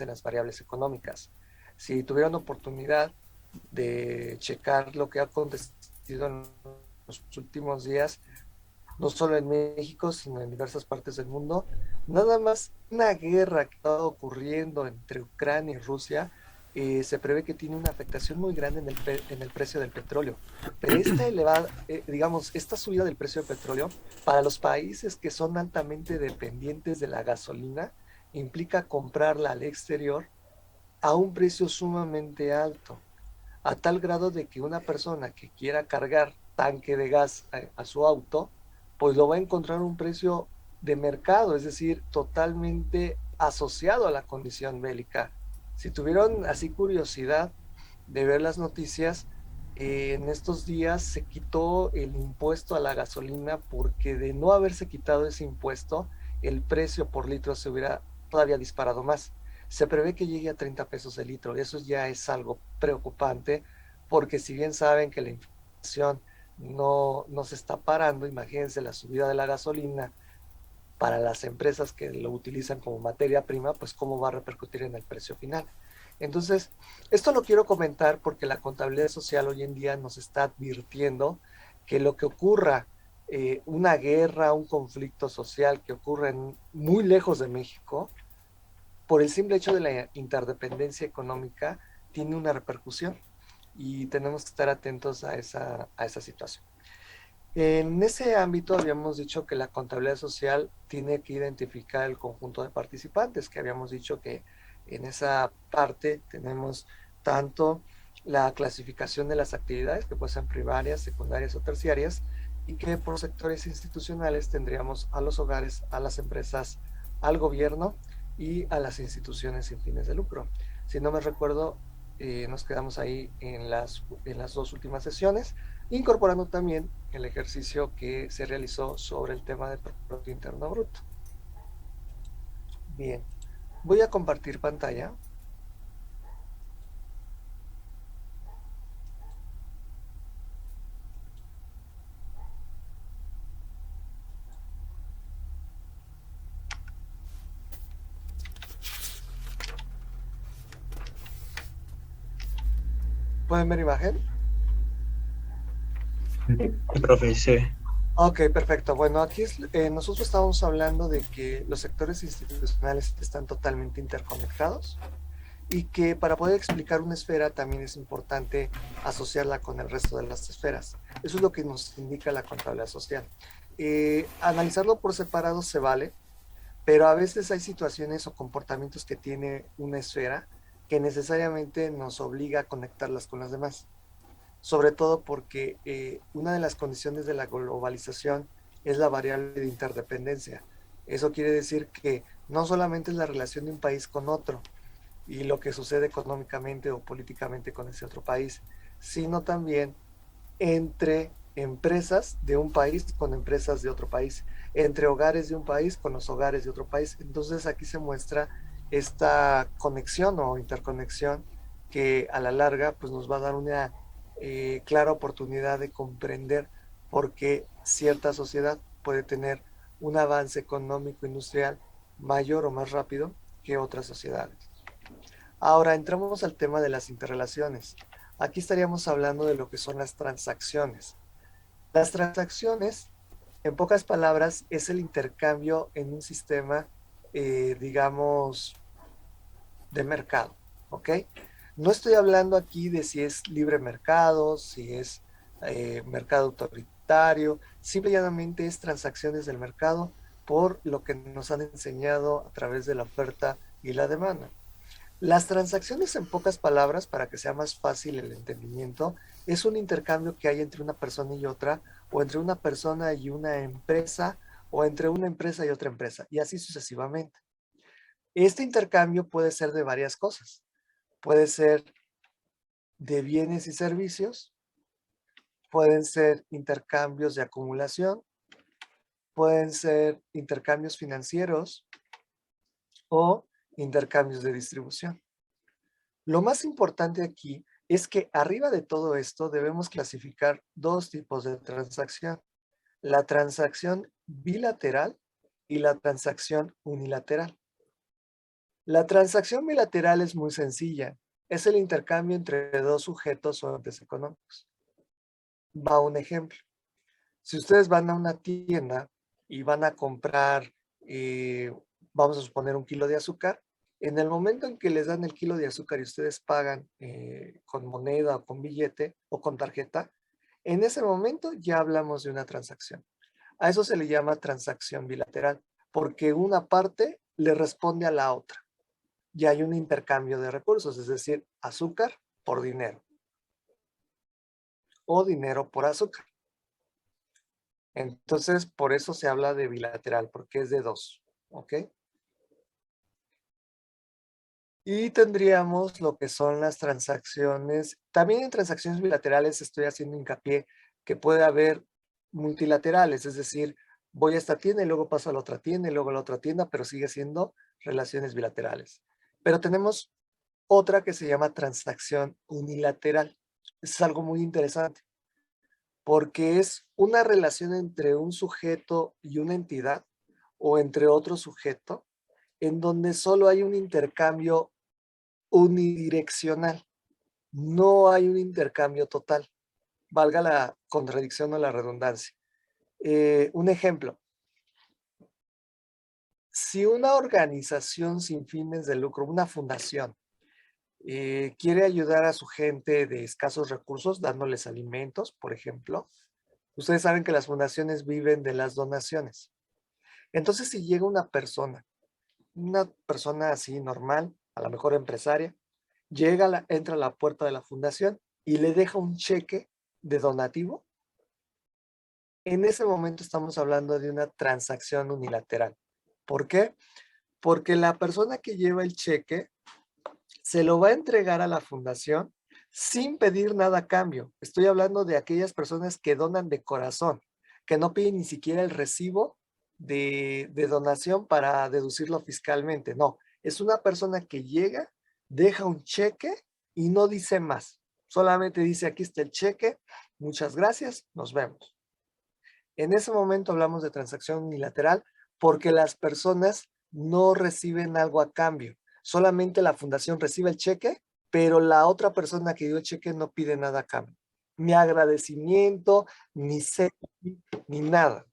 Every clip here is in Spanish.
en las variables económicas. Si tuvieran oportunidad de checar lo que ha acontecido en los últimos días, no solo en México, sino en diversas partes del mundo, nada más una guerra que está ocurriendo entre Ucrania y Rusia, se prevé que tiene una afectación muy grande en el precio del petróleo. Pero esta elevada, digamos, esta subida del precio del petróleo para los países que son altamente dependientes de la gasolina implica comprarla al exterior a un precio sumamente alto, a tal grado de que una persona que quiera cargar tanque de gas a su auto, pues lo va a encontrar a un precio de mercado, es decir, totalmente asociado a la condición bélica. Si tuvieron así curiosidad de ver las noticias, en estos días se quitó el impuesto a la gasolina porque de no haberse quitado ese impuesto, el precio por litro se hubiera todavía disparado más. Se prevé que llegue a 30 pesos el litro. Eso ya es algo preocupante porque si bien saben que la inflación no se está parando, imagínense la subida de la gasolina para las empresas que lo utilizan como materia prima, pues cómo va a repercutir en el precio final. Entonces, esto lo quiero comentar porque la contabilidad social hoy en día nos está advirtiendo que lo que ocurra, una guerra, un conflicto social que ocurra muy lejos de México, por el simple hecho de la interdependencia económica, tiene una repercusión y tenemos que estar atentos a esa situación. En ese ámbito habíamos dicho que la contabilidad social tiene que identificar el conjunto de participantes, que habíamos dicho que en esa parte tenemos tanto la clasificación de las actividades, que pueden ser primarias, secundarias o terciarias, y que por sectores institucionales tendríamos a los hogares, a las empresas, al gobierno y a las instituciones sin fines de lucro. Si no me recuerdo, nos quedamos ahí en las dos últimas sesiones, incorporando también el ejercicio que se realizó sobre el tema del Producto Interno Bruto. Bien, voy a compartir pantalla. ¿Pueden ver imagen? Profe, sí. Ok, perfecto. Bueno, aquí nosotros estamos hablando de que los sectores institucionales están totalmente interconectados y que para poder explicar una esfera también es importante asociarla con el resto de las esferas. Eso es lo que nos indica la contabilidad social. Analizarlo por separado se vale, pero a veces hay situaciones o comportamientos que tiene una esfera que necesariamente nos obliga a conectarlas con las demás, sobre todo porque una de las condiciones de la globalización es la variable de interdependencia. Eso quiere decir que no solamente es la relación de un país con otro y lo que sucede económicamente o políticamente con ese otro país, sino también entre empresas de un país con empresas de otro país, entre hogares de un país con los hogares de otro país. Entonces aquí se muestra esta conexión o interconexión que a la larga pues nos va a dar una clara oportunidad de comprender por qué cierta sociedad puede tener un avance económico industrial mayor o más rápido que otras sociedades. Ahora entramos al tema de las interrelaciones. Aquí estaríamos hablando de lo que son las transacciones. Las transacciones, en pocas palabras, es el intercambio en un sistema, digamos, de mercado, ¿ok? No estoy hablando aquí de si es libre mercado, si es mercado autoritario, simple y llanamente es transacciones del mercado por lo que nos han enseñado a través de la oferta y la demanda. Las transacciones, en pocas palabras, para que sea más fácil el entendimiento, es un intercambio que hay entre una persona y otra, o entre una persona y una empresa, o entre una empresa y otra empresa, y así sucesivamente. Este intercambio puede ser de varias cosas. Puede ser de bienes y servicios, pueden ser intercambios de acumulación, pueden ser intercambios financieros o intercambios de distribución. Lo más importante aquí es que arriba de todo esto debemos clasificar dos tipos de transacción: la transacción bilateral y la transacción unilateral. La transacción bilateral es muy sencilla. Es el intercambio entre dos sujetos o entes económicos. Va un ejemplo. Si ustedes van a una tienda y van a comprar, eh, vamos a suponer, 1 kilo de azúcar, en el momento en que les dan el kilo de azúcar y ustedes pagan con moneda o con billete o con tarjeta, en ese momento ya hablamos de una transacción. A eso se le llama transacción bilateral, porque una parte le responde a la otra. Ya hay un intercambio de recursos, es decir, azúcar por dinero o dinero por azúcar. Entonces, por eso se habla de bilateral, porque es de dos, ¿ok? Y tendríamos lo que son las transacciones. También en transacciones bilaterales estoy haciendo hincapié que puede haber multilaterales, es decir, voy a esta tienda y luego paso a la otra tienda y luego a la otra tienda, pero sigue siendo relaciones bilaterales. Pero tenemos otra que se llama transacción unilateral. Es algo muy interesante porque es una relación entre un sujeto y una entidad o entre otro sujeto en donde solo hay un intercambio unidireccional, no hay un intercambio total, valga la contradicción o la redundancia. Un ejemplo, si una organización sin fines de lucro, una fundación, quiere ayudar a su gente de escasos recursos dándoles alimentos, por ejemplo, ustedes saben que las fundaciones viven de las donaciones. Entonces, si llega una persona así normal, a lo mejor empresaria, entra a la puerta de la fundación y le deja un cheque de donativo, en ese momento estamos hablando de una transacción unilateral. ¿Por qué? Porque la persona que lleva el cheque se lo va a entregar a la fundación sin pedir nada a cambio. Estoy hablando de aquellas personas que donan de corazón, que no piden ni siquiera el recibo de donación para deducirlo fiscalmente. No, es una persona que llega, deja un cheque y no dice más. Solamente dice, aquí está el cheque, muchas gracias, nos vemos. En ese momento hablamos de transacción unilateral porque las personas no reciben algo a cambio. Solamente la fundación recibe el cheque, pero la otra persona que dio el cheque no pide nada a cambio. Ni agradecimiento, ni selfie, ni nada.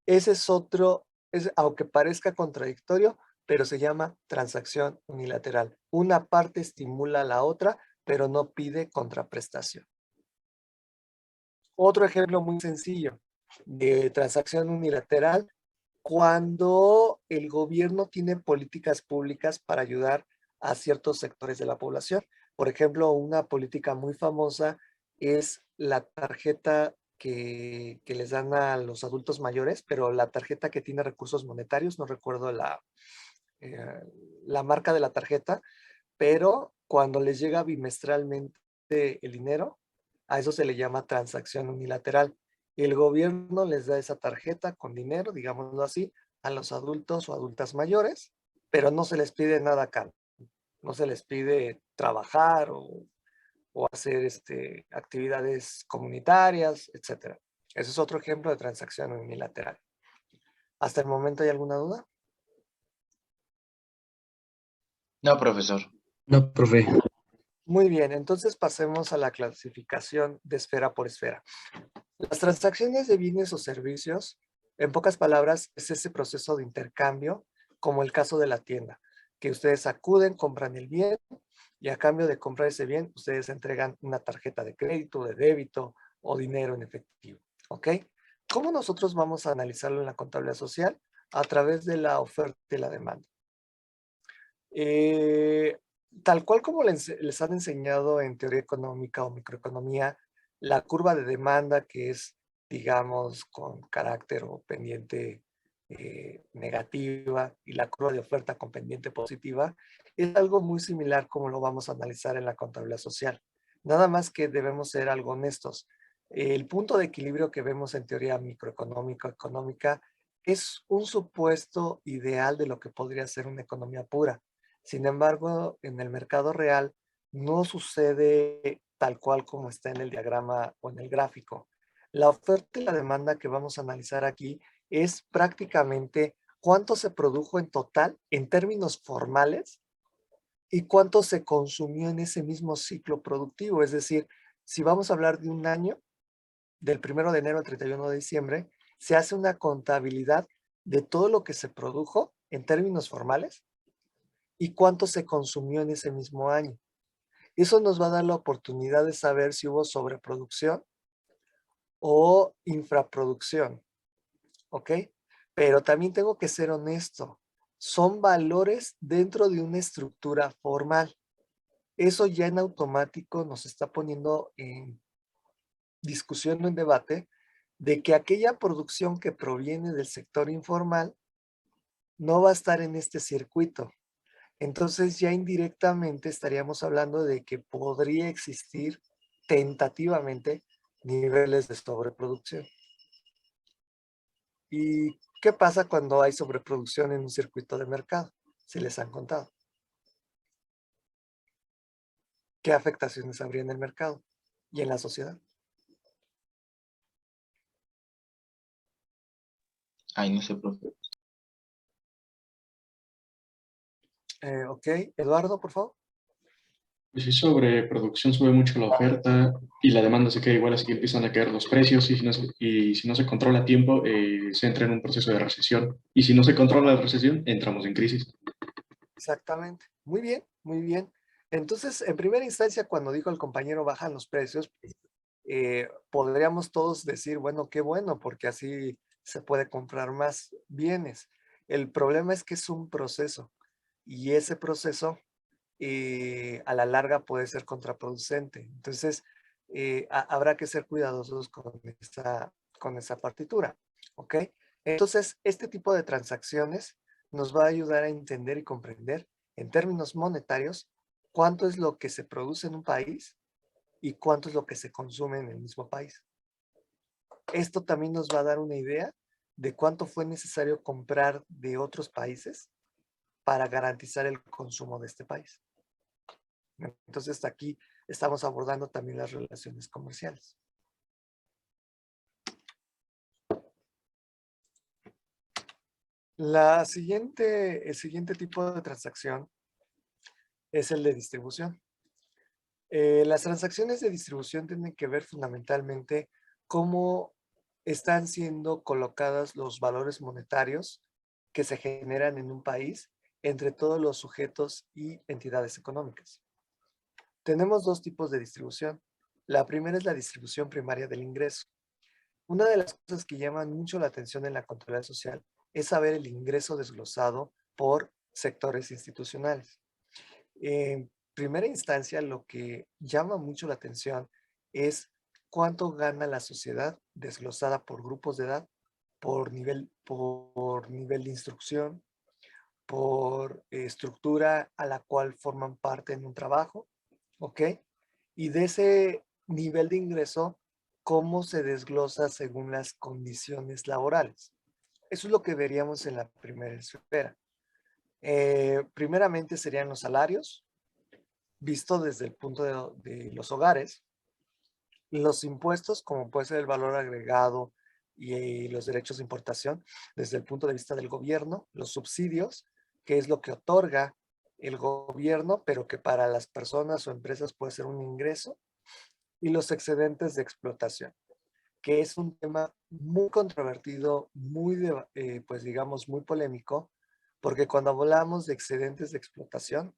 Ese es otro, aunque parezca contradictorio, pero se llama transacción unilateral. Una parte estimula a la otra, pero no pide contraprestación. Otro ejemplo muy sencillo de transacción unilateral, cuando el gobierno tiene políticas públicas para ayudar a ciertos sectores de la población. Por ejemplo, una política muy famosa es la tarjeta que les dan a los adultos mayores, pero la tarjeta que tiene recursos monetarios, no recuerdo eh, la marca de la tarjeta, pero cuando les llega bimestralmente el dinero, a eso se le llama transacción unilateral. El gobierno les da esa tarjeta con dinero, digámoslo así, a los adultos o adultas mayores, pero no se les pide nada acá. No se les pide trabajar o hacer actividades comunitarias, etc. Ese es otro ejemplo de transacción unilateral. ¿Hasta el momento hay alguna duda? No, profesor. No, profe. Muy bien, entonces pasemos a la clasificación de esfera por esfera. Las transacciones de bienes o servicios, en pocas palabras, es ese proceso de intercambio, como el caso de la tienda, que ustedes acuden, compran el bien y a cambio de comprar ese bien, ustedes entregan una tarjeta de crédito, de débito o dinero en efectivo. ¿Ok? ¿Cómo nosotros vamos a analizarlo en la contabilidad social? A través de la oferta y la demanda. Tal cual como les han enseñado en teoría económica o microeconomía, la curva de demanda, que es, digamos, con carácter o pendiente negativa, y la curva de oferta con pendiente positiva, es algo muy similar como lo vamos a analizar en la contabilidad social. Nada más que debemos ser algo honestos. El punto de equilibrio que vemos en teoría microeconómica, económica, es un supuesto ideal de lo que podría ser una economía pura. Sin embargo, en el mercado real no sucede tal cual como está en el diagrama o en el gráfico. La oferta y la demanda que vamos a analizar aquí es prácticamente cuánto se produjo en total en términos formales y cuánto se consumió en ese mismo ciclo productivo. Es decir, si vamos a hablar de un año, del 1 de enero al 31 de diciembre, se hace una contabilidad de todo lo que se produjo en términos formales y cuánto se consumió en ese mismo año. Eso nos va a dar la oportunidad de saber si hubo sobreproducción o infraproducción, ¿ok? Pero también tengo que ser honesto. Son valores dentro de una estructura formal. Eso ya en automático nos está poniendo en discusión o en debate de que aquella producción que proviene del sector informal no va a estar en este circuito. Entonces ya indirectamente estaríamos hablando de que podría existir tentativamente niveles de sobreproducción. ¿Y qué pasa cuando hay sobreproducción en un circuito de mercado? Si les han contado. ¿Qué afectaciones habría en el mercado y en la sociedad? Ay, no sé, profe. Ok, Eduardo, por favor. Pues si sobre producción sube mucho la oferta y la demanda se queda igual, así que empiezan a caer los precios y si no se controla a tiempo, se entra en un proceso de recesión. Y si no se controla la recesión, entramos en crisis. Exactamente. Muy bien, muy bien. Entonces, en primera instancia, cuando dijo el compañero bajan los precios, podríamos todos decir, bueno, qué bueno, porque así se puede comprar más bienes. El problema es que es un proceso y ese proceso a la larga puede ser contraproducente. Entonces, habrá que ser cuidadosos con esa partitura, ¿ok? Entonces, este tipo de transacciones nos va a ayudar a entender y comprender en términos monetarios cuánto es lo que se produce en un país y cuánto es lo que se consume en el mismo país. Esto también nos va a dar una idea de cuánto fue necesario comprar de otros países para garantizar el consumo de este país. Entonces, aquí estamos abordando también las relaciones comerciales. El siguiente tipo de transacción es el de distribución. Las transacciones de distribución tienen que ver fundamentalmente cómo están siendo colocados los valores monetarios que se generan en un país entre todos los sujetos y entidades económicas. Tenemos dos tipos de distribución. La primera es la distribución primaria del ingreso. Una de las cosas que llaman mucho la atención en la contabilidad social es saber el ingreso desglosado por sectores institucionales. En primera instancia, lo que llama mucho la atención es cuánto gana la sociedad desglosada por grupos de edad, por nivel de instrucción, por estructura a la cual forman parte en un trabajo, ¿ok? Y de ese nivel de ingreso, cómo se desglosa según las condiciones laborales. Eso es lo que veríamos en la primera esfera. Primeramente serían los salarios, visto desde el punto de los hogares, los impuestos, como puede ser el valor agregado y los derechos de importación, desde el punto de vista del gobierno, los subsidios, que es lo que otorga el gobierno, pero que para las personas o empresas puede ser un ingreso, y los excedentes de explotación, que es un tema muy controvertido, pues digamos, muy polémico, porque cuando hablamos de excedentes de explotación,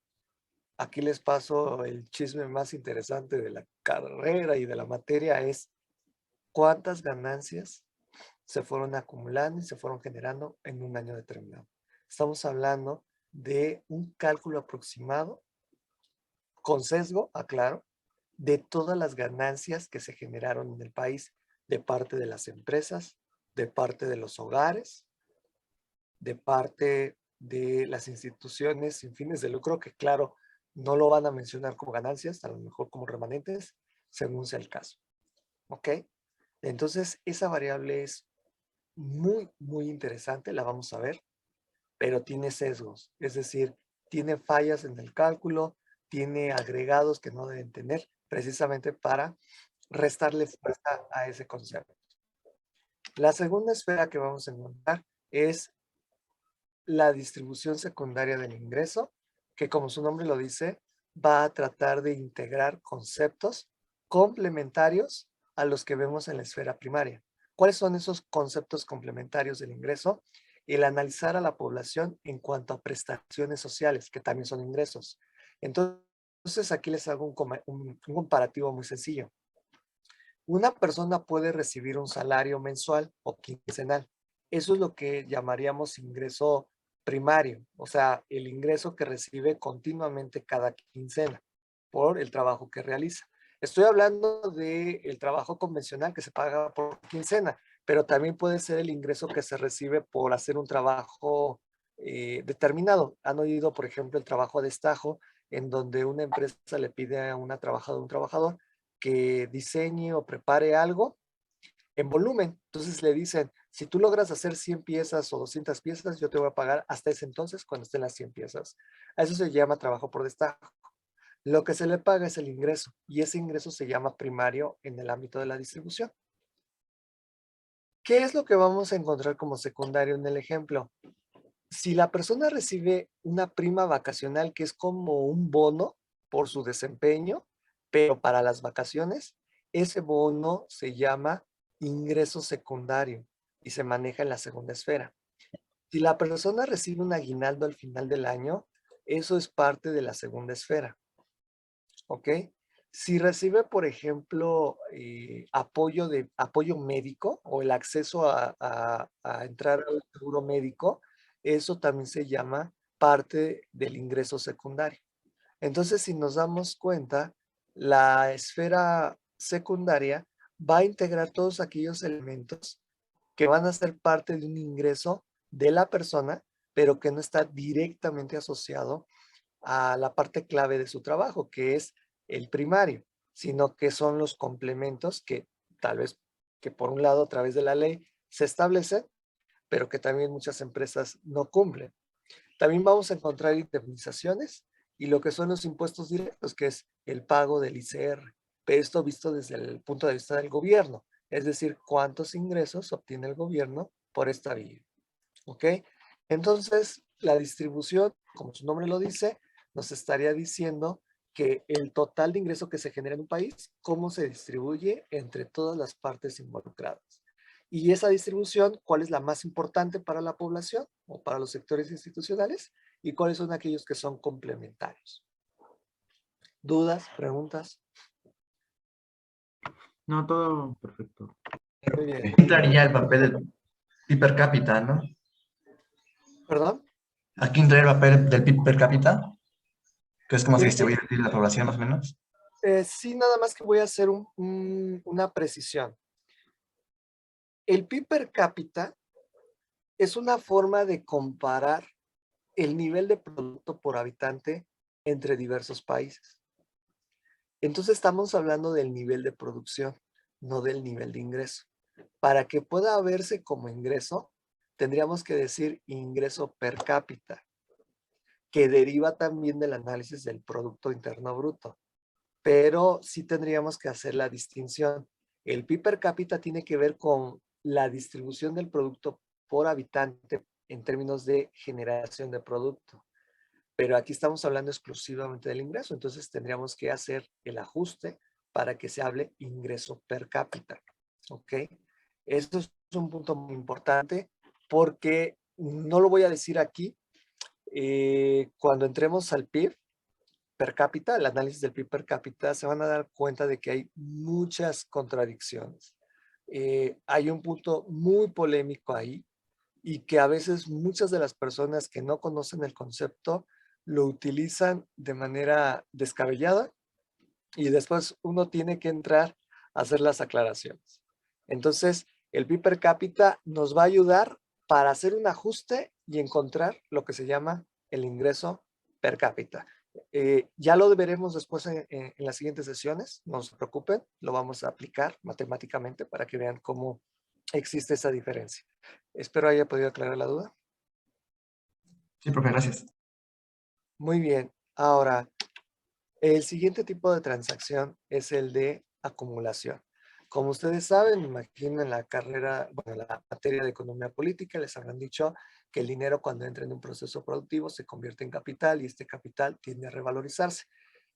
aquí les paso el chisme más interesante de la carrera y de la materia, es cuántas ganancias se fueron acumulando y se fueron generando en un año determinado. Estamos hablando de un cálculo aproximado, con sesgo, aclaro, de todas las ganancias que se generaron en el país de parte de las empresas, de parte de los hogares, de parte de las instituciones sin fines de lucro, que claro, no lo van a mencionar como ganancias, a lo mejor como remanentes, según sea el caso. ¿Ok? Entonces, esa variable es muy, muy interesante, la vamos a ver, pero tiene sesgos, es decir, tiene fallas en el cálculo, tiene agregados que no deben tener, precisamente para restarle fuerza a ese concepto. La segunda esfera que vamos a encontrar es la distribución secundaria del ingreso, que como su nombre lo dice, va a tratar de integrar conceptos complementarios a los que vemos en la esfera primaria. ¿Cuáles son esos conceptos complementarios del ingreso? El analizar a la población en cuanto a prestaciones sociales, que también son ingresos. Entonces, aquí les hago un comparativo muy sencillo. Una persona puede recibir un salario mensual o quincenal. Eso es lo que llamaríamos ingreso primario, o sea, el ingreso que recibe continuamente cada quincena por el trabajo que realiza. Estoy hablando del trabajo convencional que se paga por quincena, pero también puede ser el ingreso que se recibe por hacer un trabajo determinado. Han oído, por ejemplo, el trabajo a destajo, en donde una empresa le pide a un trabajador que diseñe o prepare algo en volumen. Entonces le dicen, si tú logras hacer 100 piezas o 200 piezas, yo te voy a pagar hasta ese entonces cuando estén las 100 piezas. A eso se llama trabajo por destajo. Lo que se le paga es el ingreso y ese ingreso se llama primario en el ámbito de la distribución. ¿Qué es lo que vamos a encontrar como secundario en el ejemplo? Si la persona recibe una prima vacacional que es como un bono por su desempeño, pero para las vacaciones, ese bono se llama ingreso secundario y se maneja en la segunda esfera. Si la persona recibe un aguinaldo al final del año, eso es parte de la segunda esfera. ¿Ok? Si recibe, por ejemplo, apoyo médico o el acceso a entrar al seguro médico, eso también se llama parte del ingreso secundario. Entonces, si nos damos cuenta, la esfera secundaria va a integrar todos aquellos elementos que van a ser parte de un ingreso de la persona, pero que no está directamente asociado a la parte clave de su trabajo, que es el primario, sino que son los complementos que tal vez que por un lado a través de la ley se establecen, pero que también muchas empresas no cumplen. También vamos a encontrar indemnizaciones y lo que son los impuestos directos, que es el pago del ICR, pero esto visto desde el punto de vista del gobierno, es decir, cuántos ingresos obtiene el gobierno por esta vía. ¿Ok? Entonces, la distribución, como su nombre lo dice, nos estaría diciendo que el total de ingreso que se genera en un país, cómo se distribuye entre todas las partes involucradas. Y esa distribución, ¿cuál es la más importante para la población o para los sectores institucionales? ¿Y cuáles son aquellos que son complementarios? ¿Dudas? ¿Preguntas? No, todo perfecto. Muy bien. Aquí entraría el papel del PIB per cápita, ¿no? ¿Perdón? Aquí entraría el papel del PIB per cápita, que es como se Eh, distribuye el PIB de la población más o menos. sí, nada más que voy a hacer una precisión. El PIB per cápita es una forma de comparar el nivel de producto por habitante entre diversos países. Entonces estamos hablando del nivel de producción, no del nivel de ingreso. Para que pueda verse como ingreso, tendríamos que decir ingreso per cápita, que deriva también del análisis del Producto Interno Bruto. Pero sí tendríamos que hacer la distinción. El PIB per cápita tiene que ver con la distribución del producto por habitante en términos de generación de producto. Pero aquí estamos hablando exclusivamente del ingreso, entonces tendríamos que hacer el ajuste para que se hable ingreso per cápita. ¿Ok? Esto es un punto muy importante porque no lo voy a decir aquí. Cuando entremos al PIB per cápita, el análisis del PIB per cápita, se van a dar cuenta de que hay muchas contradicciones. Hay un punto muy polémico ahí y que a veces muchas de las personas que no conocen el concepto lo utilizan de manera descabellada y después uno tiene que entrar a hacer las aclaraciones. Entonces, el PIB per cápita nos va a ayudar para hacer un ajuste y encontrar lo que se llama el ingreso per cápita. Ya lo veremos después en las siguientes sesiones, no se preocupen, lo vamos a aplicar matemáticamente para que vean cómo existe esa diferencia. Espero haya podido aclarar la duda. Sí, profe, gracias. Muy bien, ahora, el siguiente tipo de transacción es el de acumulación. Como ustedes saben, me imagino en la carrera, bueno, en la materia de economía política les habrán dicho que el dinero cuando entra en un proceso productivo se convierte en capital y este capital tiende a revalorizarse.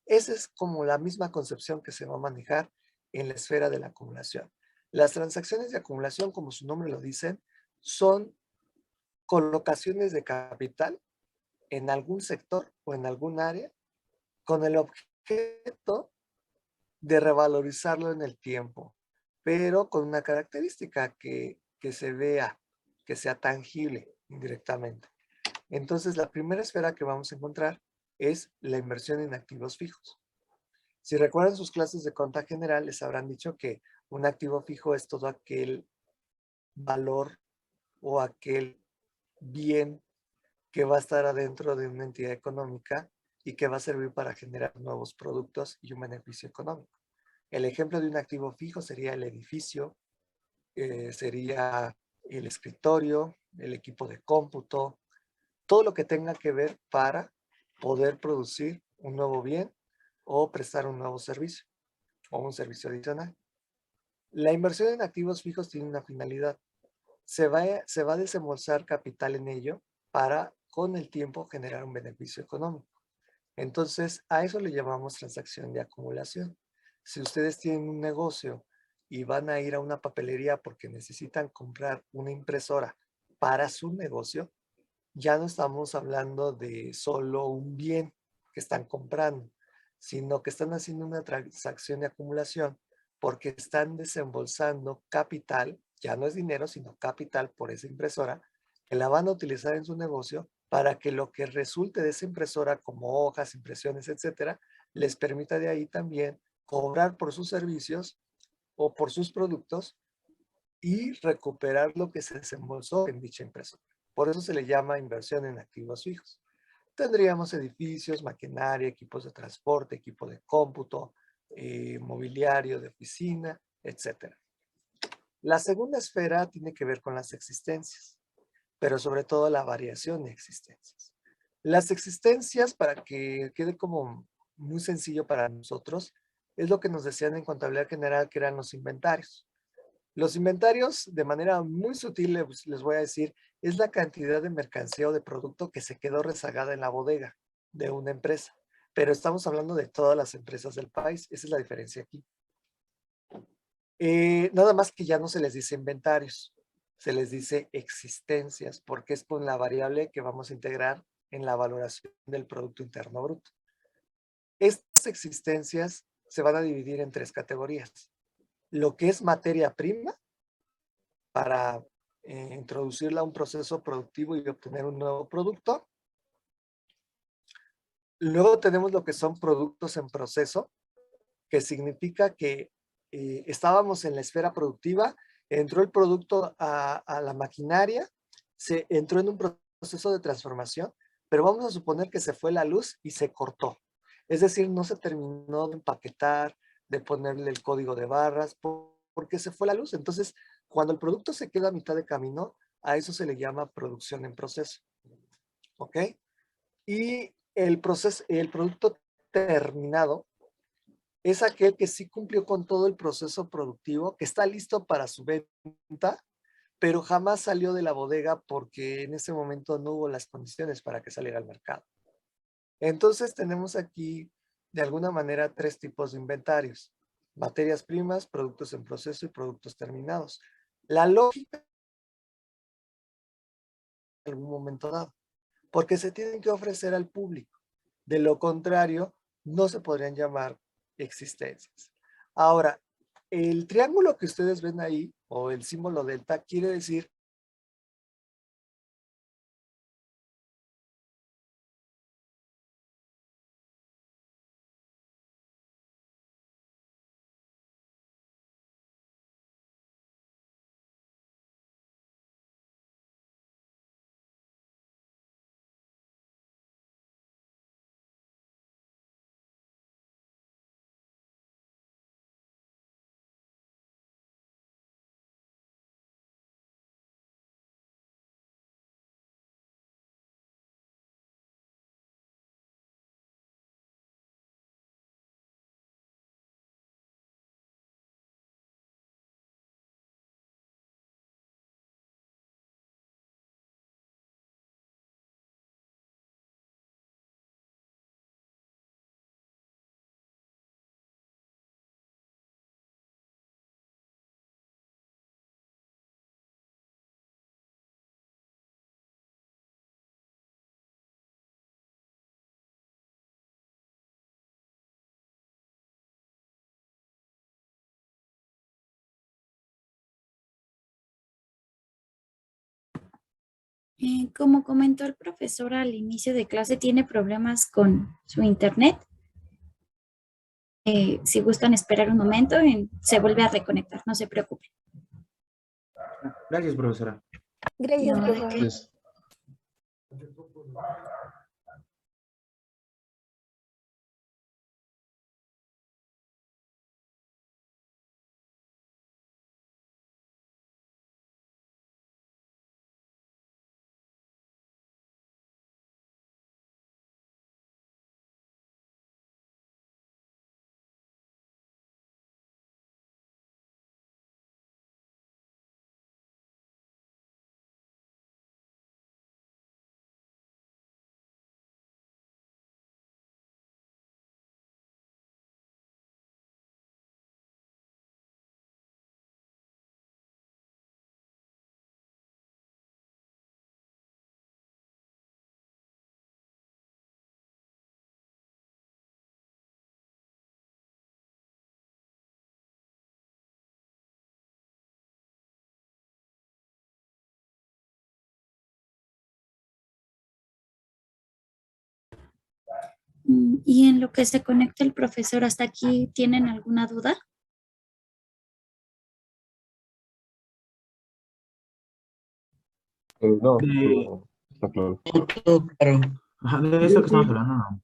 Esa es como la misma concepción que se va a manejar en la esfera de la acumulación. Las transacciones de acumulación, como su nombre lo dice, son colocaciones de capital en algún sector o en algún área con el objeto de revalorizarlo en el tiempo, pero con una característica que se vea, que sea tangible indirectamente. Entonces, la primera esfera que vamos a encontrar es la inversión en activos fijos. Si recuerdan sus clases de cuenta general, les habrán dicho que un activo fijo es todo aquel valor o aquel bien que va a estar adentro de una entidad económica y que va a servir para generar nuevos productos y un beneficio económico. El ejemplo de un activo fijo sería el edificio, sería el escritorio, el equipo de cómputo, todo lo que tenga que ver para poder producir un nuevo bien o prestar un nuevo servicio o un servicio adicional. La inversión en activos fijos tiene una finalidad. Se va a desembolsar capital en ello para, con el tiempo, generar un beneficio económico. Entonces, a eso le llamamos transacción de acumulación. Si ustedes tienen un negocio y van a ir a una papelería porque necesitan comprar una impresora para su negocio, ya no estamos hablando de solo un bien que están comprando, sino que están haciendo una transacción de acumulación porque están desembolsando capital, ya no es dinero, sino capital por esa impresora, que la van a utilizar en su negocio para que lo que resulte de esa impresora, como hojas, impresiones, etcétera, les permita de ahí también cobrar por sus servicios o por sus productos y recuperar lo que se desembolsó en dicha impresora. Por eso se le llama inversión en activos fijos. Tendríamos edificios, maquinaria, equipos de transporte, equipo de cómputo, mobiliario de oficina, etc. La segunda esfera tiene que ver con las existencias, pero sobre todo la variación de existencias. Las existencias, para que quede como muy sencillo para nosotros, es lo que nos decían en contabilidad general que eran los inventarios. Los inventarios, de manera muy sutil, les voy a decir, es la cantidad de mercancía o de producto que se quedó rezagada en la bodega de una empresa. Pero estamos hablando de todas las empresas del país. Esa es la diferencia aquí. Nada más que ya no se les dice inventarios, se les dice existencias, porque es con la variable que vamos a integrar en la valoración del Producto Interno Bruto. Estas existencias se van a dividir en tres categorías. Lo que es materia prima, para introducirla a un proceso productivo y obtener un nuevo producto. Luego tenemos lo que son productos en proceso, que significa que estábamos en la esfera productiva, entró el producto a la maquinaria, se entró en un proceso de transformación, pero vamos a suponer que se fue la luz y se cortó. Es decir, no se terminó de empaquetar, de ponerle el código de barras, porque se fue la luz. Entonces, cuando el producto se queda a mitad de camino, a eso se le llama producción en proceso. ¿Ok? Y el producto terminado es aquel que sí cumplió con todo el proceso productivo, que está listo para su venta, pero jamás salió de la bodega porque en ese momento no hubo las condiciones para que saliera al mercado. Entonces tenemos aquí de alguna manera tres tipos de inventarios: materias primas, productos en proceso y productos terminados. La lógica en algún momento dado, porque se tienen que ofrecer al público. De lo contrario, no se podrían llamar existencias. Ahora, el triángulo que ustedes ven ahí, o el símbolo delta, quiere decir Como comentó el profesor al inicio de clase, tiene problemas con su internet. Si gustan esperar un momento, se vuelve a reconectar, no se preocupen. Gracias, profesora. Gracias, No, ¿de profe. qué? Pues, Y en lo que se conecta el profesor, ¿hasta aquí tienen alguna duda? No, De, está claro. Todo claro. ajá, de eso que estamos hablando, no.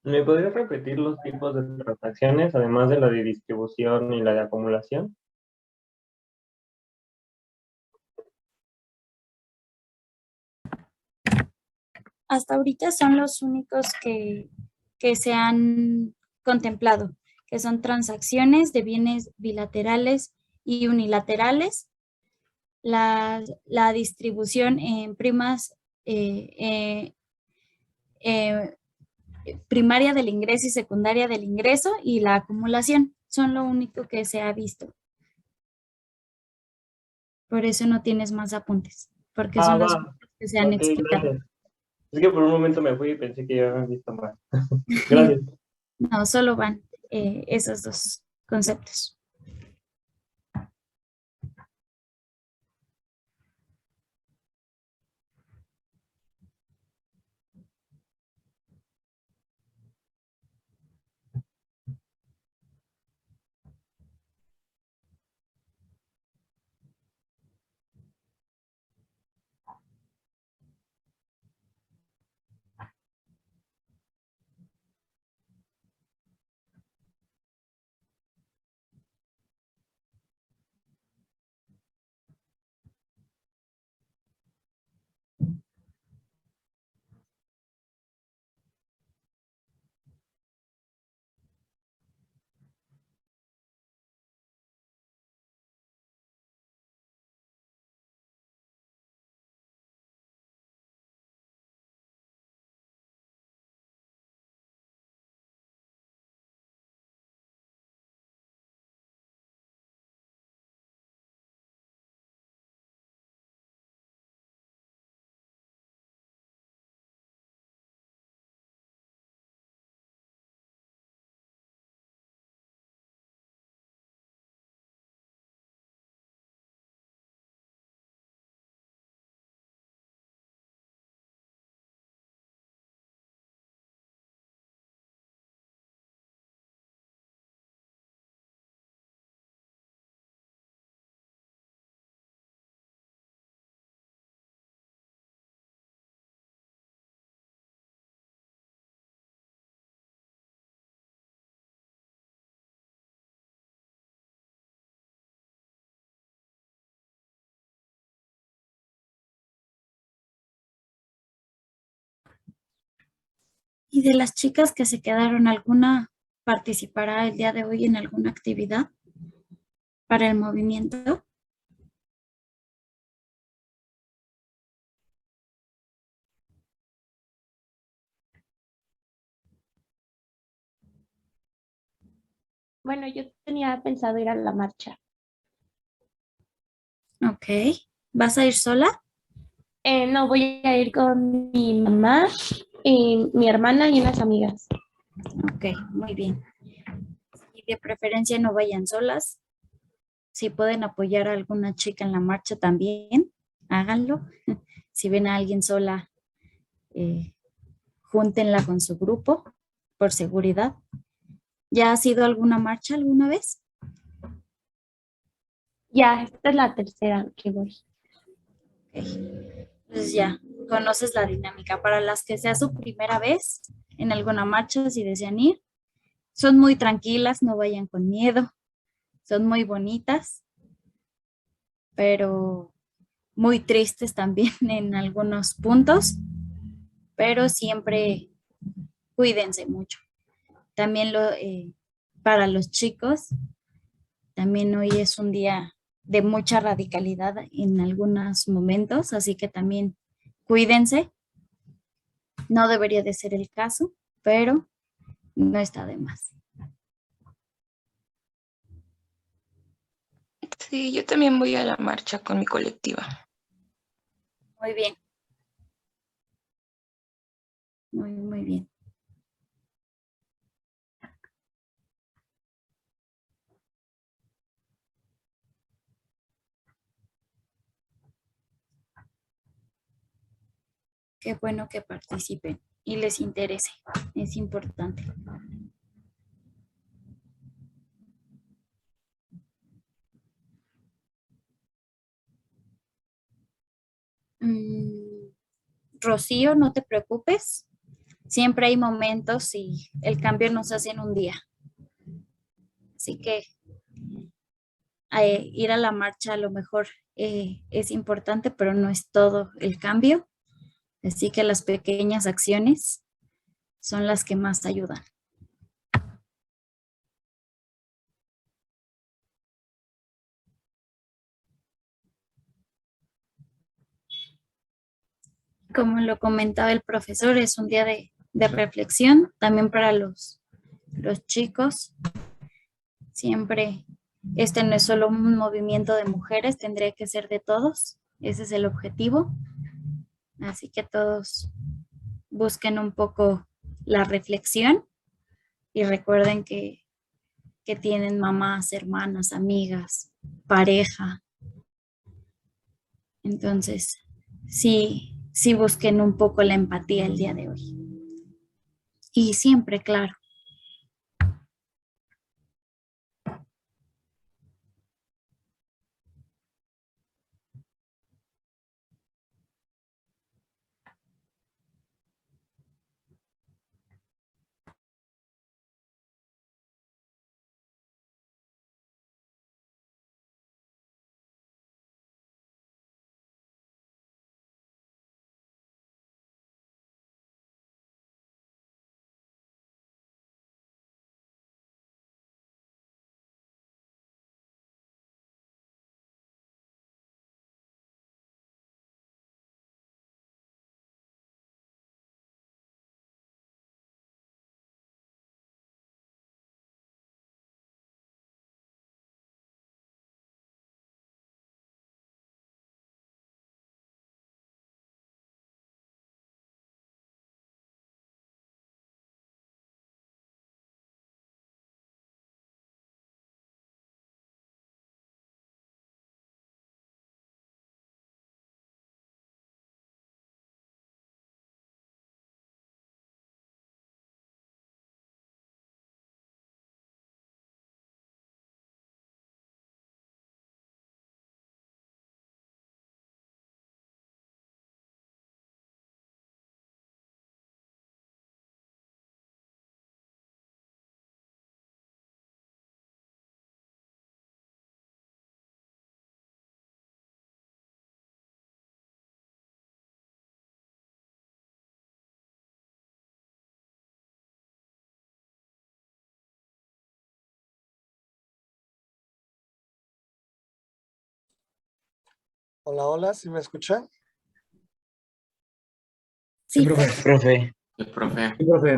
¿Me podrías repetir los tipos de transacciones, además de la de distribución y la de acumulación? Hasta ahorita son los únicos que se han contemplado, que son transacciones de bienes bilaterales y unilaterales, la distribución en primas eh, primaria del ingreso y secundaria del ingreso y la acumulación. Son lo único que se ha visto. Por eso no tienes más apuntes, porque son los Va. únicos que se han Ok, explicado. gracias. Es que por un momento me fui y pensé que ya habían visto más. Gracias. No, solo van esos dos conceptos. ¿Y de las chicas que se quedaron, alguna participará el día de hoy en alguna actividad para el movimiento? Bueno, yo tenía pensado ir a la marcha. Ok. ¿Vas a ir sola? No, voy a ir con mi mamá, mi hermana y unas amigas. Ok, muy bien. Y de preferencia no vayan solas. Si pueden apoyar a alguna chica en la marcha también. háganlo. Si ven a alguien sola, júntenla con su grupo por seguridad. ¿Ya has ido a alguna marcha alguna vez? Ya, esta es la tercera que voy. Ok. Entonces ya conoces la dinámica. Para las que sea su primera vez en alguna marcha, si desean ir, son muy tranquilas, no vayan con miedo, son muy bonitas, pero muy tristes también en algunos puntos, pero siempre cuídense mucho. También para los chicos, también hoy es un día de mucha radicalidad en algunos momentos, así que también cuídense. No debería de ser el caso, pero no está de más. Sí, yo también voy a la marcha con mi colectiva. Muy bien. Muy bien. Qué bueno que participen y les interese. Es importante. Rocío, no te preocupes. Siempre hay momentos y el cambio no se hace en un día. Así que ir a la marcha a lo mejor es importante, pero no es todo el cambio. Así que las pequeñas acciones son las que más ayudan. Como lo comentaba el profesor, es un día de reflexión también para los chicos. Siempre, este no es solo un movimiento de mujeres, tendría que ser de todos. Ese es el objetivo. Así que todos busquen un poco la reflexión y recuerden que tienen mamás, hermanas, amigas, pareja. Entonces, sí busquen un poco la empatía el día de hoy. Y siempre, claro. Hola, hola, ¿sí me escuchan? Sí, Sí, profe. Profe, Profe. Sí, profe.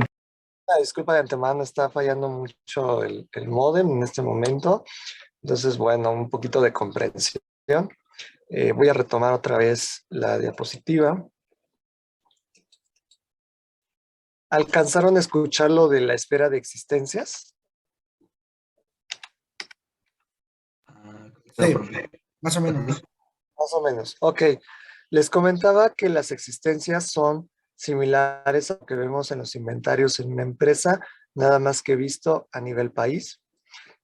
Disculpa de antemano, está fallando mucho el módem en este momento. Entonces, bueno, un poquito de comprensión. Voy a retomar otra vez la diapositiva. ¿Alcanzaron a escuchar lo de la esfera de existencias? no, Sí, profe. más o menos. Más o menos. Ok. Les comentaba que las existencias son similares a lo que vemos en los inventarios en una empresa, nada más que visto a nivel país,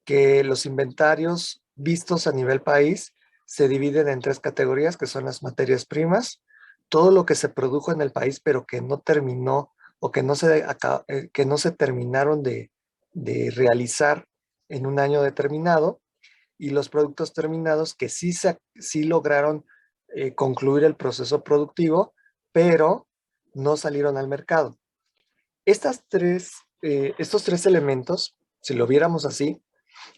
que los inventarios vistos a nivel país se dividen en tres categorías, que son las materias primas, todo lo que se produjo en el país, pero que no terminó o que no se terminaron de realizar en un año determinado, y los productos terminados que sí lograron concluir el proceso productivo, pero no salieron al mercado. Estos tres elementos, si lo viéramos así,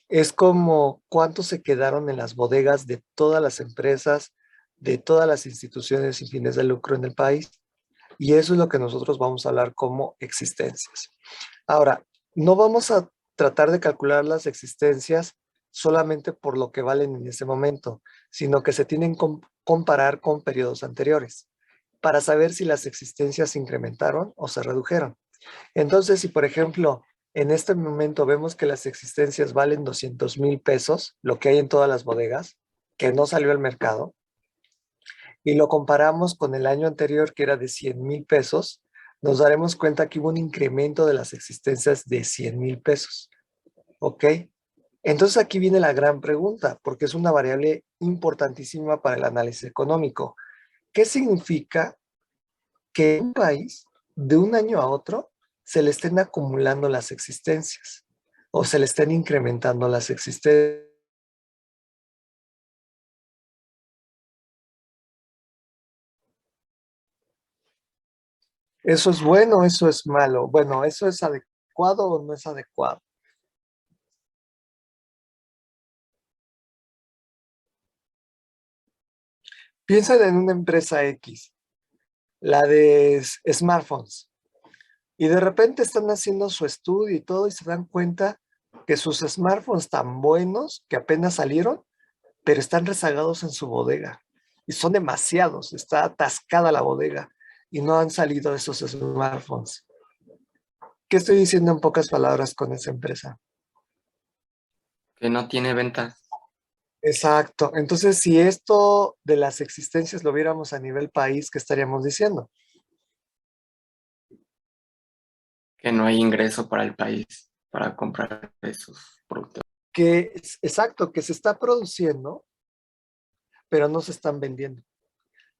es como cuántos se quedaron en las bodegas de todas las empresas, de todas las instituciones sin fines de lucro en el país. Y eso es lo que nosotros vamos a hablar como existencias. Ahora, no vamos a tratar de calcular las existencias solamente por lo que valen en ese momento, sino que se tienen que comparar con periodos anteriores para saber si las existencias se incrementaron o se redujeron. Entonces, si por ejemplo, en este momento vemos que las existencias valen 200,000 pesos, lo que hay en todas las bodegas, que no salió al mercado, y lo comparamos con el año anterior que era de 100,000 pesos, nos daremos cuenta que hubo un incremento de las existencias de 100,000 pesos. ¿Ok? Entonces aquí viene la gran pregunta, porque es una variable importantísima para el análisis económico. ¿Qué significa que en un país, de un año a otro, se le estén acumulando las existencias o se le estén incrementando las existencias? ¿Eso es bueno o eso es malo? Bueno, ¿eso es adecuado o no es adecuado? Piensen en una empresa X, la de smartphones, y de repente están haciendo su estudio y todo y se dan cuenta que sus smartphones tan buenos que apenas salieron, pero están rezagados en su bodega. Y son demasiados, está atascada la bodega y no han salido esos smartphones. ¿Qué estoy diciendo en pocas palabras con esa empresa? Que no tiene ventas, Exacto. Entonces, si esto de las existencias lo viéramos a nivel país, ¿qué estaríamos diciendo? que no hay ingreso para el país para comprar esos productos. Exacto, que se está produciendo, pero no se están vendiendo.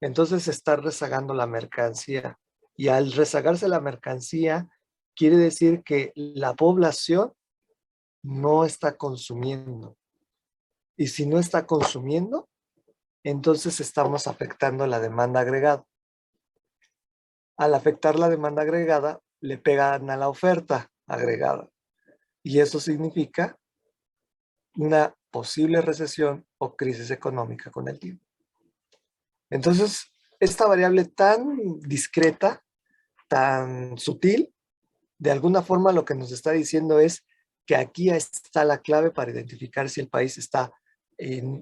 Entonces se está rezagando la mercancía. Y al rezagarse la mercancía, quiere decir que la población no está consumiendo. Y si no está consumiendo, entonces estamos afectando la demanda agregada. Al afectar la demanda agregada, le pegan a la oferta agregada. Y eso significa una posible recesión o crisis económica con el tiempo. Entonces, esta variable tan discreta, tan sutil, de alguna forma lo que nos está diciendo es que aquí está la clave para identificar si el país está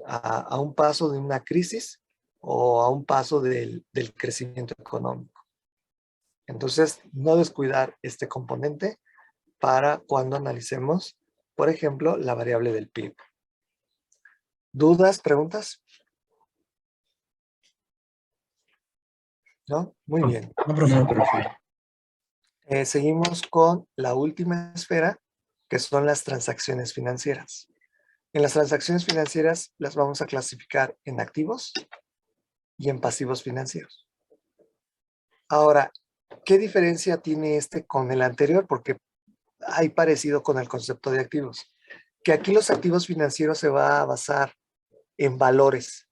a un paso de una crisis o a un paso del crecimiento económico. Entonces, no descuidar este componente para cuando analicemos, por ejemplo, la variable del PIB. ¿Dudas, preguntas? ¿No? Muy bien. No, profe. No, profe. Seguimos con la última esfera, que son las transacciones financieras. En las transacciones financieras las vamos a clasificar en activos y en pasivos financieros. Ahora, ¿qué diferencia tiene este con el anterior? Porque hay parecido con el concepto de activos. Que aquí los activos financieros se va a basar en valores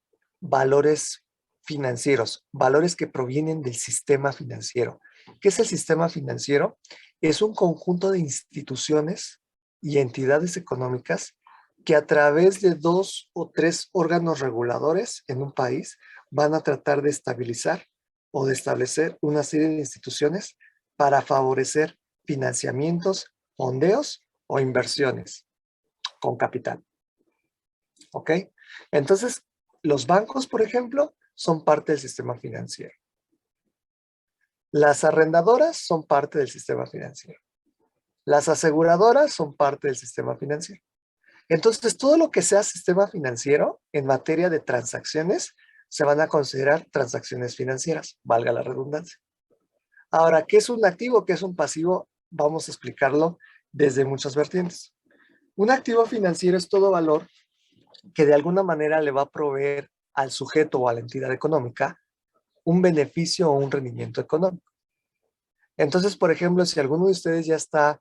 financieros, valores que provienen del sistema financiero. ¿Qué es el sistema financiero? Es un conjunto de instituciones y entidades económicas que a través de 2 o 3 órganos reguladores en un país van a tratar de estabilizar o de establecer una serie de instituciones para favorecer financiamientos, fondeos o inversiones con capital. ¿Ok? Entonces, los bancos, por ejemplo, son parte del sistema financiero. Las arrendadoras son parte del sistema financiero. Las aseguradoras son parte del sistema financiero. Entonces, todo lo que sea sistema financiero en materia de transacciones se van a considerar transacciones financieras, valga la redundancia. Ahora, ¿qué es un activo? ¿Qué es un pasivo? Vamos a explicarlo desde muchas vertientes. Un activo financiero es todo valor que de alguna manera le va a proveer al sujeto o a la entidad económica un beneficio o un rendimiento económico. Entonces, por ejemplo, si alguno de ustedes ya está,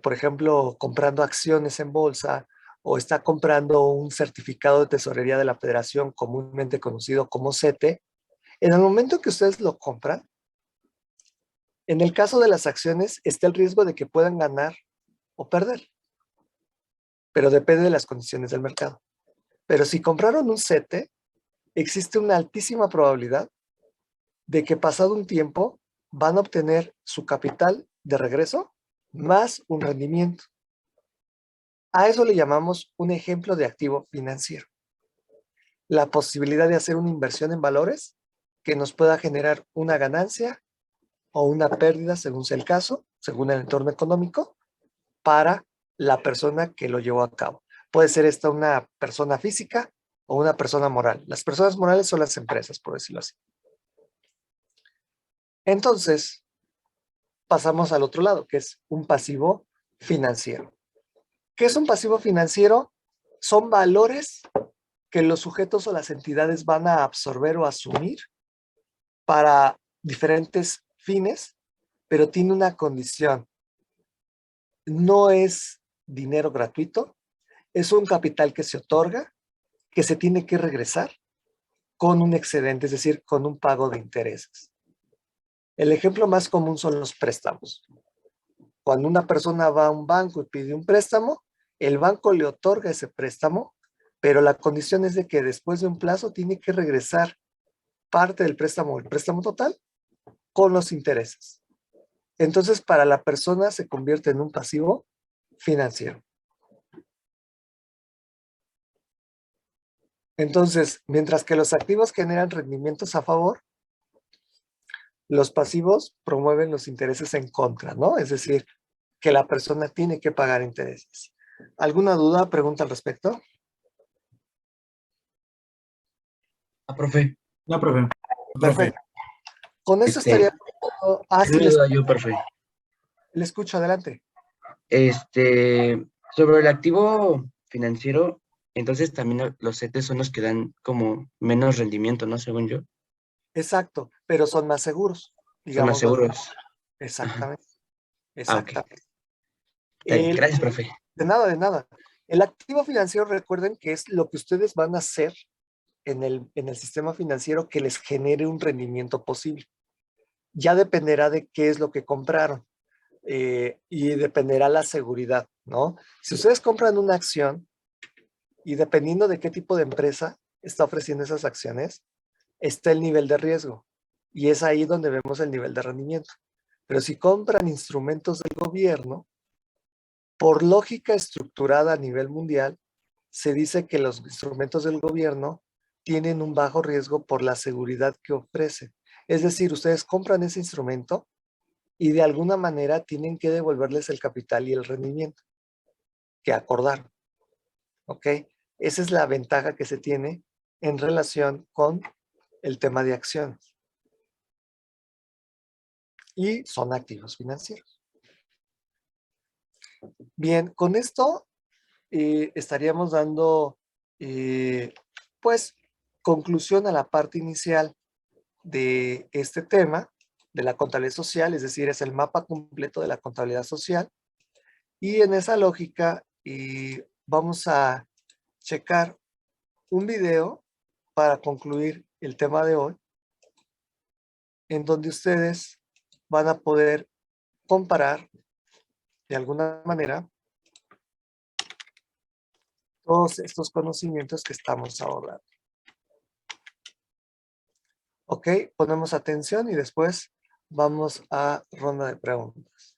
por ejemplo, comprando acciones en bolsa o está comprando un certificado de tesorería de la Federación, comúnmente conocido como CETE, en el momento que ustedes lo compran, en el caso de las acciones está el riesgo de que puedan ganar o perder, pero depende de las condiciones del mercado. Pero si compraron un CETE, existe una altísima probabilidad de que pasado un tiempo van a obtener su capital de regreso más un rendimiento. A eso le llamamos un ejemplo de activo financiero. La posibilidad de hacer una inversión en valores que nos pueda generar una ganancia o una pérdida, según sea el caso, según el entorno económico, para la persona que lo llevó a cabo. Puede ser esta una persona física o una persona moral. Las personas morales son las empresas, por decirlo así. Entonces, pasamos al otro lado, que es un pasivo financiero. ¿Qué es un pasivo financiero? Son valores que los sujetos o las entidades van a absorber o asumir para diferentes fines, pero tiene una condición. No es dinero gratuito, es un capital que se otorga, que se tiene que regresar con un excedente, es decir, con un pago de intereses. El ejemplo más común son los préstamos. Cuando una persona va a un banco y pide un préstamo, el banco le otorga ese préstamo, pero la condición es de que después de un plazo tiene que regresar parte del préstamo, el préstamo total, con los intereses. Entonces, para la persona se convierte en un pasivo financiero. Entonces, mientras que los activos generan rendimientos a favor, los pasivos promueven los intereses en contra, ¿no? Es decir, que la persona tiene que pagar intereses. ¿Alguna duda, pregunta al respecto? Profe. No, profe. Perfecto. Con eso estaría... sí, profe. le escucho, adelante. Sobre el activo financiero, entonces también los CETES son los que dan como menos rendimiento, ¿no? Según yo. Exacto, pero son más seguros. Son más seguros. Exactamente. Ajá. Exactamente. Okay. Gracias, profe. De nada, de nada. El activo financiero, recuerden que es lo que ustedes van a hacer en el sistema financiero que les genere un rendimiento posible. Ya dependerá de qué es lo que compraron y dependerá la seguridad, ¿no? Si ustedes compran una acción y dependiendo de qué tipo de empresa está ofreciendo esas acciones, está el nivel de riesgo y es ahí donde vemos el nivel de rendimiento. Pero si compran instrumentos del gobierno, por lógica estructurada a nivel mundial, se dice que los instrumentos del gobierno tienen un bajo riesgo por la seguridad que ofrecen. Es decir, ustedes compran ese instrumento y de alguna manera tienen que devolverles el capital y el rendimiento que acordaron. ¿Ok? Esa es la ventaja que se tiene en relación con el tema de acciones. Y son activos financieros. Bien, con esto estaríamos dando, pues, conclusión a la parte inicial de este tema, de la contabilidad social, es decir, es el mapa completo de la contabilidad social. Y en esa lógica vamos a checar un video para concluir el tema de hoy, en donde ustedes van a poder comparar de alguna manera todos estos conocimientos que estamos abordando. Ok, ponemos atención y después vamos a ronda de preguntas.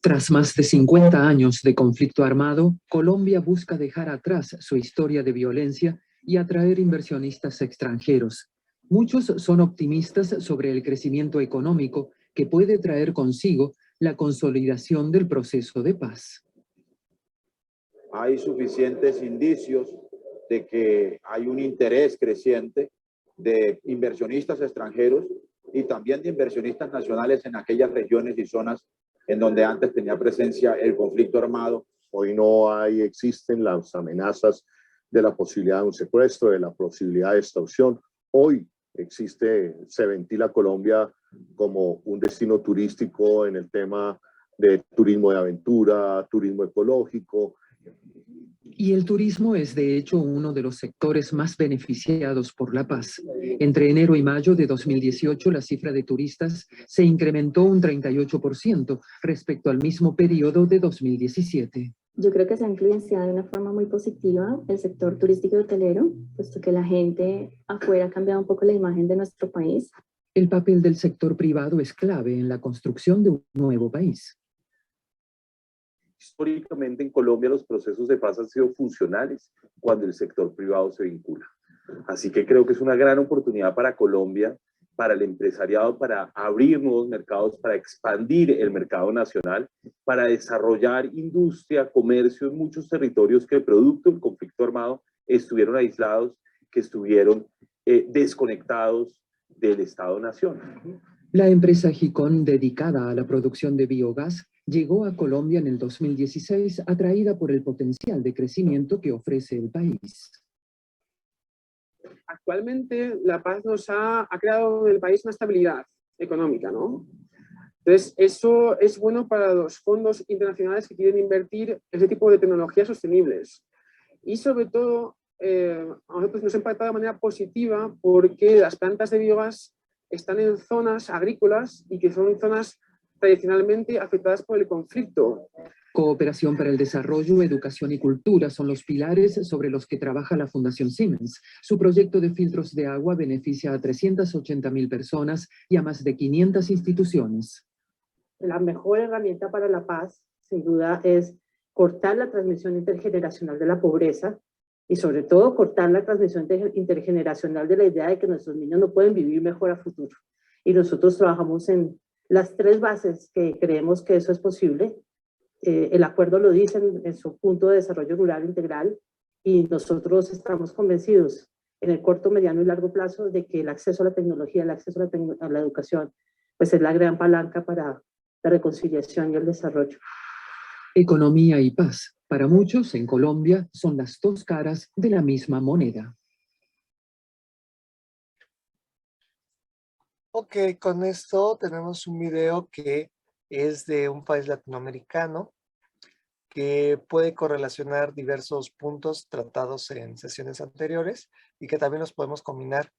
Tras más de 50 años de conflicto armado, Colombia busca dejar atrás su historia de violencia y atraer inversionistas extranjeros. Muchos son optimistas sobre el crecimiento económico que puede traer consigo la consolidación del proceso de paz. Hay suficientes indicios de que hay un interés creciente de inversionistas extranjeros y también de inversionistas nacionales en aquellas regiones y zonas en donde antes tenía presencia el conflicto armado. Hoy no existen las amenazas de la posibilidad de un secuestro, de la posibilidad de extorsión. Hoy se ventila Colombia como un destino turístico en el tema de turismo de aventura, turismo ecológico. Y el turismo es de hecho uno de los sectores más beneficiados por la paz. Entre enero y mayo de 2018, la cifra de turistas se incrementó un 38% respecto al mismo periodo de 2017. Yo creo que se ha influenciado de una forma muy positiva el sector turístico y hotelero, puesto que la gente afuera ha cambiado un poco la imagen de nuestro país. El papel del sector privado es clave en la construcción de un nuevo país. Históricamente en Colombia los procesos de paz han sido funcionales cuando el sector privado se vincula. Así que creo que es una gran oportunidad para Colombia, para el empresariado, para abrir nuevos mercados, para expandir el mercado nacional, para desarrollar industria, comercio en muchos territorios que producto del conflicto armado estuvieron aislados, que estuvieron desconectados del Estado-Nación. La empresa Gicon, dedicada a la producción de biogás, llegó a Colombia en el 2016 atraída por el potencial de crecimiento que ofrece el país. Actualmente la paz nos ha creado en el país una estabilidad económica, ¿no? Entonces eso es bueno para los fondos internacionales que quieren invertir en ese tipo de tecnologías sostenibles. Y sobre todo a nosotros nos ha impactado de manera positiva porque las plantas de biogás están en zonas agrícolas y que son zonas tradicionalmente afectadas por el conflicto. Cooperación para el desarrollo, educación y cultura son los pilares sobre los que trabaja la Fundación Siemens. Su proyecto de filtros de agua beneficia a 380.000 personas y a más de 500 instituciones. La mejor herramienta para la paz, sin duda, es cortar la transmisión intergeneracional de la pobreza y sobre todo cortar la transmisión intergeneracional de la idea de que nuestros niños no pueden vivir mejor a futuro. Y nosotros trabajamos en las tres bases que creemos que eso es posible. El acuerdo lo dice en su punto de desarrollo rural integral y nosotros estamos convencidos en el corto, mediano y largo plazo de que el acceso a la tecnología, el acceso a la educación, pues es la gran palanca para la reconciliación y el desarrollo. Economía y paz, para muchos en Colombia, son las dos caras de la misma moneda. Ok, con esto tenemos un video que es de un país latinoamericano que puede correlacionar diversos puntos tratados en sesiones anteriores y que también los podemos combinar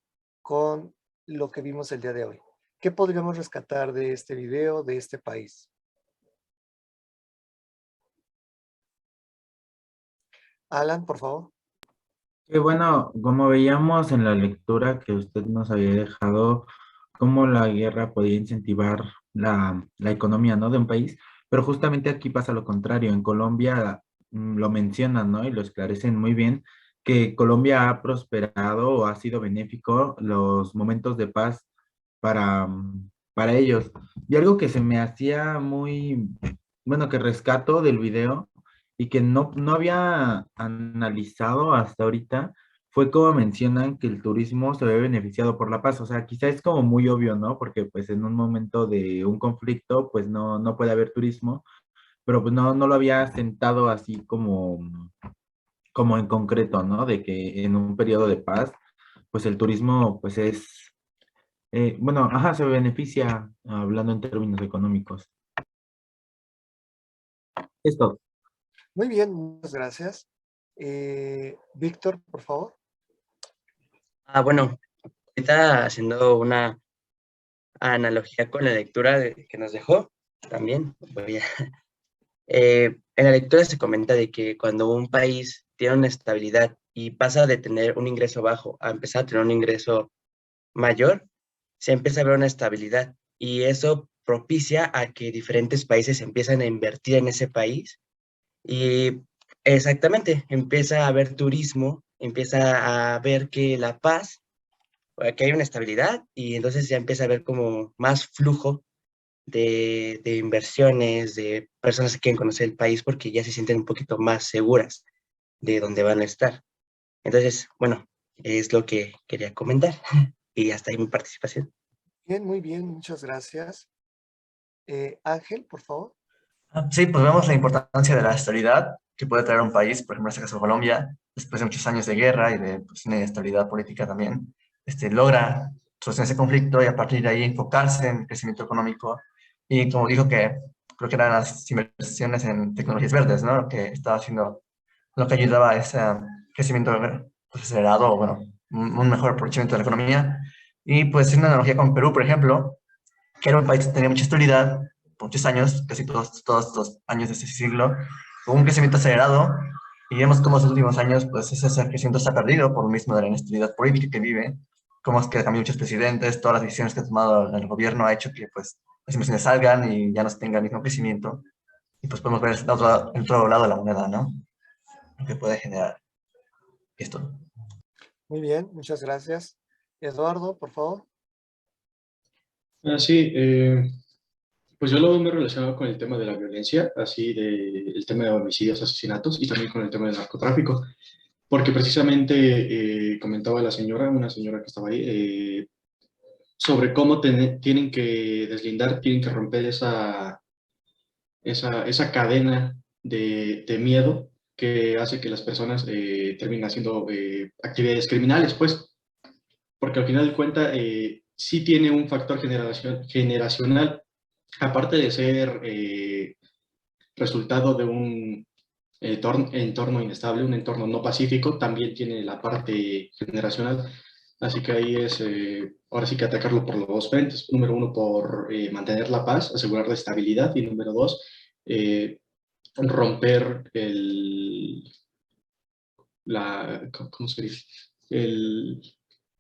con lo que vimos el día de hoy. ¿Qué podríamos rescatar de este video, de este país? Alan, por favor. Sí, bueno, como veíamos en la lectura que usted nos había dejado, cómo la guerra podía incentivar la economía, ¿no?, de un país, pero justamente aquí pasa lo contrario. En Colombia lo mencionan, ¿no?, y lo esclarecen muy bien, que Colombia ha prosperado o ha sido benéfico los momentos de paz para ellos. Y algo que se me hacía muy, bueno, que rescato del video y que no había analizado hasta ahorita, fue como mencionan que el turismo se ve beneficiado por la paz. O sea, quizá es como muy obvio, ¿no? Porque pues en un momento de un conflicto, pues no puede haber turismo, pero pues no lo había sentado así como en concreto, ¿no? De que en un periodo de paz, pues el turismo pues es, bueno, ajá, se beneficia hablando en términos económicos. Esto. Muy bien, muchas gracias. Víctor, por favor. Bueno, ahorita haciendo una analogía con la lectura que nos dejó, también en la lectura se comenta de que cuando un país tiene una estabilidad y pasa de tener un ingreso bajo a empezar a tener un ingreso mayor, se empieza a ver una estabilidad y eso propicia a que diferentes países empiezan a invertir en ese país y exactamente empieza a haber turismo, empieza a ver que la paz, que hay una estabilidad y entonces ya empieza a haber como más flujo de inversiones, de personas que quieren conocer el país porque ya se sienten un poquito más seguras de dónde van a estar. Entonces, bueno, es lo que quería comentar y hasta ahí mi participación. Bien, muy bien, muchas gracias. Ángel, por favor. Sí, pues vemos la importancia de la estabilidad que puede traer un país, por ejemplo, en este caso Colombia, después de muchos años de guerra y de pues, inestabilidad política también, logra sostener ese conflicto y a partir de ahí enfocarse en el crecimiento económico. Y como dijo que creo que eran las inversiones en tecnologías verdes, ¿no? Lo que estaba haciendo, lo que ayudaba a ese crecimiento pues, acelerado, o bueno, un mejor aprovechamiento de la economía. Y pues en una analogía con Perú, por ejemplo, que era un país que tenía mucha estabilidad, por muchos años, casi todos los años de este siglo, con un crecimiento acelerado, y vemos cómo en los últimos años, pues ese crecimiento se ha perdido por lo mismo de la inestabilidad política que vive, cómo es que cambian muchos presidentes, todas las decisiones que ha tomado el gobierno ha hecho que pues las inversiones salgan y ya no se tenga el mismo crecimiento, y pues podemos ver el otro lado de la moneda, ¿no? Lo que puede generar esto. Muy bien, muchas gracias. Eduardo, por favor. Sí, pues yo lo veo muy relacionado con el tema de la violencia, así el tema de homicidios, asesinatos y también con el tema del narcotráfico, porque precisamente comentaba una señora que estaba ahí, sobre cómo tienen que deslindar, tienen que romper esa cadena de miedo que hace que las personas terminen haciendo actividades criminales, pues, porque al final de cuentas sí tiene un factor generacional, aparte de ser resultado de un entorno inestable, un entorno no pacífico, también tiene la parte generacional. Así que ahí es, ahora sí que atacarlo por los dos frentes. Número uno, por mantener la paz, asegurar la estabilidad. Y número dos, romper ¿cómo se dice?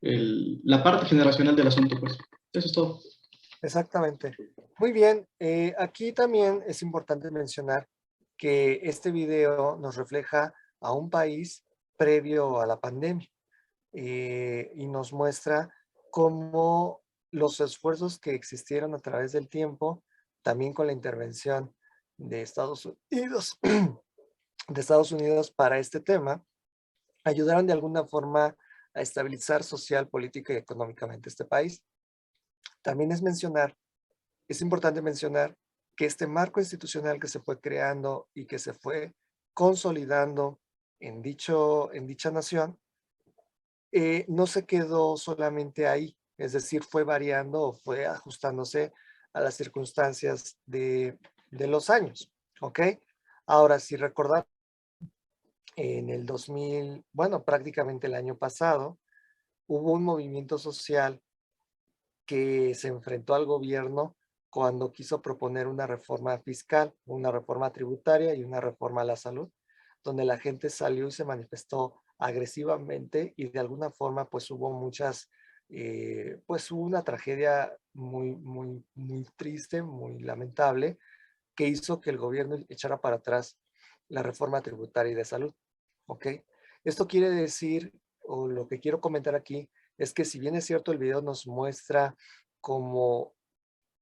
La parte generacional del asunto, pues. Eso es todo. Exactamente. Muy bien. Aquí también es importante mencionar que este video nos refleja a un país previo a la pandemia y nos muestra cómo los esfuerzos que existieron a través del tiempo, también con la intervención de Estados Unidos para este tema, ayudaron de alguna forma a estabilizar social, política y económicamente este país. También es importante mencionar que este marco institucional que se fue creando y que se fue consolidando en dicha nación, no se quedó solamente ahí, es decir, fue variando o fue ajustándose a las circunstancias de los años, ¿ok? Ahora, si recordar, en el 2000, bueno, prácticamente el año pasado, hubo un movimiento social que se enfrentó al gobierno cuando quiso proponer una reforma fiscal, una reforma tributaria y una reforma a la salud, donde la gente salió y se manifestó agresivamente y de alguna forma pues hubo pues hubo una tragedia muy triste, muy lamentable, que hizo que el gobierno echara para atrás la reforma tributaria y de salud, ¿ok? Esto quiere decir, o lo que quiero comentar aquí, es que si bien es cierto el video nos muestra como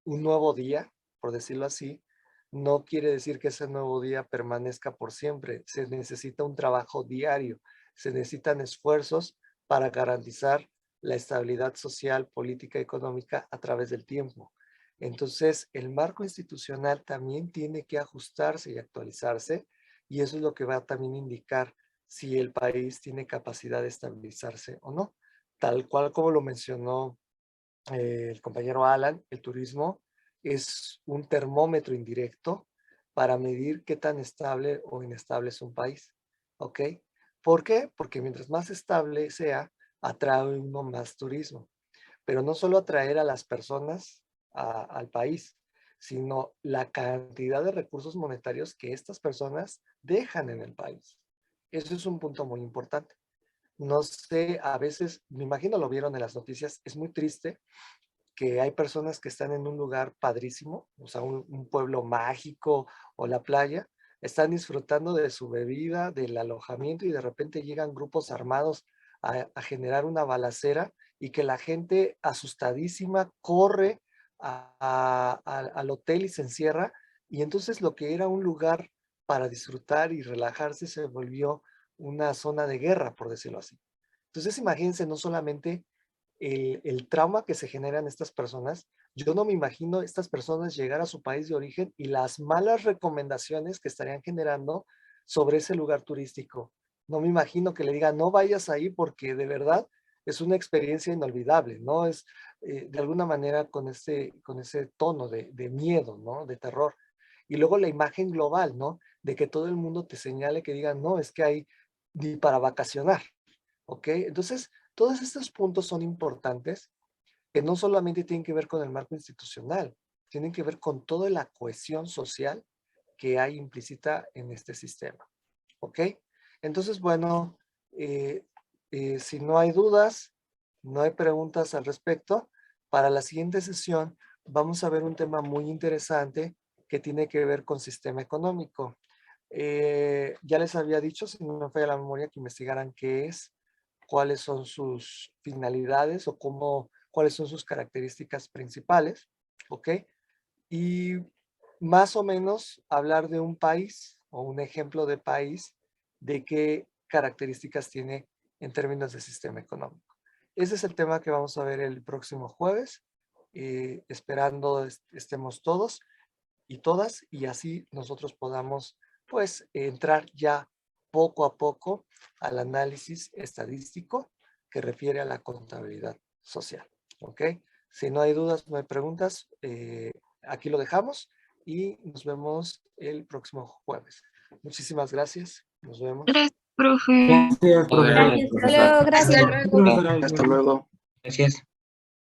un nuevo día, por decirlo así, no quiere decir que ese nuevo día permanezca por siempre. Se necesita un trabajo diario, se necesitan esfuerzos para garantizar la estabilidad social, política y económica a través del tiempo. Entonces, el marco institucional también tiene que ajustarse y actualizarse, y eso es lo que va a también indicar si el país tiene capacidad de estabilizarse o no. Tal cual como lo mencionó el compañero Alan, el turismo es un termómetro indirecto para medir qué tan estable o inestable es un país. ¿Ok? ¿Por qué? Porque mientras más estable sea, atrae uno más turismo. Pero no solo atraer a las personas al país, sino la cantidad de recursos monetarios que estas personas dejan en el país. Eso es un punto muy importante. No sé, a veces, me imagino lo vieron en las noticias, es muy triste que hay personas que están en un lugar padrísimo, o sea, un pueblo mágico o la playa, están disfrutando de su bebida, del alojamiento y de repente llegan grupos armados a generar una balacera y que la gente asustadísima corre al hotel y se encierra y entonces lo que era un lugar para disfrutar y relajarse se volvió una zona de guerra, por decirlo así. Entonces imagínense no solamente el trauma que se generan estas personas, yo no me imagino estas personas llegar a su país de origen y las malas recomendaciones que estarían generando sobre ese lugar turístico. No me imagino que le digan, no vayas ahí porque de verdad es una experiencia inolvidable, ¿no? Es de alguna manera con ese tono de miedo, ¿no? De terror. Y luego la imagen global, ¿no? De que todo el mundo te señale, que digan, no, es que hay ni para vacacionar, ¿ok? Entonces, todos estos puntos son importantes, que no solamente tienen que ver con el marco institucional, tienen que ver con toda la cohesión social que hay implícita en este sistema, ¿ok? Entonces, bueno, si no hay dudas, no hay preguntas al respecto, para la siguiente sesión vamos a ver un tema muy interesante que tiene que ver con sistema económico. Ya les había dicho, si no me falla la memoria, que investigaran qué es, cuáles son sus finalidades o cuáles son sus características principales, ¿ok? Y más o menos hablar de un país o un ejemplo de país, de qué características tiene en términos de sistema económico. Ese es el tema que vamos a ver el próximo jueves, esperando estemos todos y todas, y así nosotros podamos pues entrar ya poco a poco al análisis estadístico que refiere a la contabilidad social, ¿ok? Si no hay dudas, no hay preguntas, aquí lo dejamos y nos vemos el próximo jueves. Muchísimas gracias, nos vemos. Gracias, profe. Gracias, profesor. Hasta luego, gracias. Hasta luego. Gracias.